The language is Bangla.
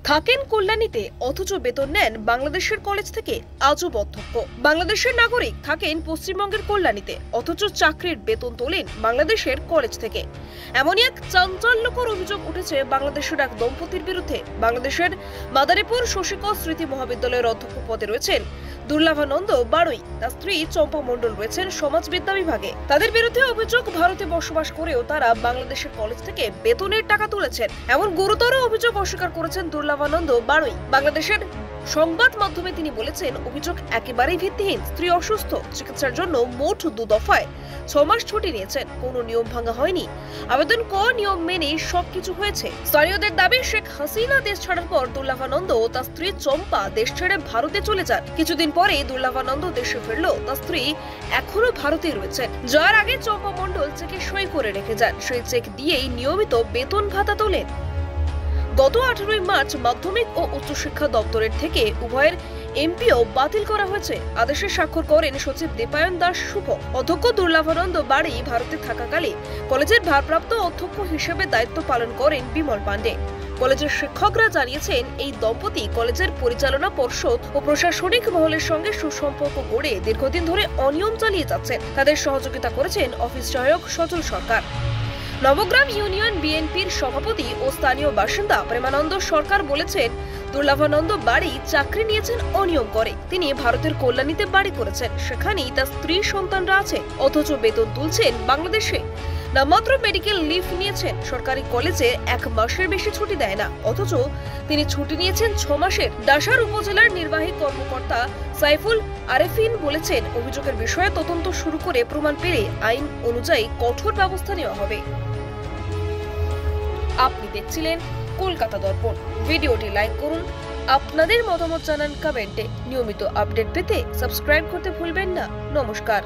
থাকেন কল্যাণীতে অথচ বেতন নেন বাংলাদেশের কলেজ থেকে আজব অধ্যক্ষ। বাংলাদেশের নাগরিক থাকেন পশ্চিমবঙ্গের কল্যাণীতে অথচ চাকরির বেতন তোলেন বাংলাদেশের কলেজ থেকে। এমনই এক চাঞ্চল্যকর অভিযোগ উঠেছে বাংলাদেশের এক দম্পতির বিরুদ্ধে। বাংলাদেশের মাদারীপুর শশীকর স্মৃতি মহাবিদ্যালয়ের অধ্যক্ষ পদে রয়েছেন দুর্লভানন্দ বাড়ুই, তার স্ত্রী চম্পা মণ্ডল রয়েছেন সমাজবিদ্যা বিভাগে। তাদের বিরুদ্ধে অভিযোগ ভারতে বসবাস করেও তারা বাংলাদেশের কলেজ থেকে বেতনের টাকা তুলেছেন। এমন গুরুতর অভিযোগ অস্বীকার করেছেন দুর্লভানন্দ বাড়ুই। বাংলাদেশের সংবাদ মাধ্যমে তিনি বলেছেন, অভিযোগ একেবারেই ভিত্তিহীন। স্ত্রী অসুস্থ, চিকিৎসার জন্য মোট 2 দফায় 6 মাস ছুটি নিয়েছেন, কোনো নিয়ম ভাঙা হয়নি। আবেদন নিয়ম মেনে সবকিছু হয়েছে। স্থানীয়দের দাবি, শেখ হাসিনা দেশ ছাড়ার পর দুর্লভানন্দ ও তার স্ত্রী চম্পা দেশ ছেড়ে ভারতে চলে যান। কিছুদিন পরে দুর্লভানন্দ দেশে ফিরলেও তার স্ত্রী এখনো ভারতেই রয়েছেন। যার আগে চম্পা মণ্ডল চেকে সই করে রেখে যান। সেই চেক দিয়েই নিয়মিত বেতন ভাতা তোলেন। গত 18 মার্চ মাধ্যমিক ও উচ্চশিক্ষা দপ্তরের থেকে উভয়ের এমপিও বাতিল করা হয়েছে। আদেশে স্বাক্ষর করেন সচিব দীপায়ন দাস শুভ। অধ্যক্ষ দুর্লভানন্দ বাড়ি ভারতে থাকাকালে কলেজের ভারপ্রাপ্ত অধ্যক্ষ হিসেবে দায়িত্ব পালন করেন বিমল পাণ্ডে। কলেজের শিক্ষকরা জানিয়েছেন, এই দম্পতি কলেজের পরিচালনা পর্ষদ ও প্রশাসনিক মহলের সঙ্গে সুসম্পর্ক গড়ে দীর্ঘদিন ধরে অনিয়ম চালিয়ে যাচ্ছেন। তাদের সহযোগিতা করেছেন অফিস সহায়ক সজল সরকার। নবগ্রাম ইউনিয়ন বিএনপির সভাপতি ও স্থানীয় বাসিন্দা প্রেমানন্দ সরকার বলেছেন, দুর্লভানন্দ বাড়ি চাকরি নিয়েছেন অনিয়ম করে। তিনি ভারতের কল্যাণীতে বাড়ি করেছেন, সেখানেই তার স্ত্রী সন্তানরা আছে, অথচ বেতন তুলছেন বাংলাদেশে। নামমাত্র মেডিকেল লিভ নিয়েছেন। সরকারি কলেজে 1 মাসের বেশি ছুটি দেয় না, অথচ তিনি ছুটি নিয়েছেন 6 মাসের। ডাসার উপজেলার নির্বাহী কর্মকর্তা সাইফুল আরেফিন বলেছেন, অভিযোগের বিষয়ে তদন্ত শুরু করে প্রমাণ পেলে আইন অনুযায়ী কঠোর ব্যবস্থা নেওয়া হবে। আপনি দেখছিলেন কলকাতা দর্পণ। ভিডিওটি লাইক করুন, আপনাদের মতামত জানান কমেন্টে। নিয়মিত আপডেট পেতে সাবস্ক্রাইব করতে ভুলবেন না। নমস্কার।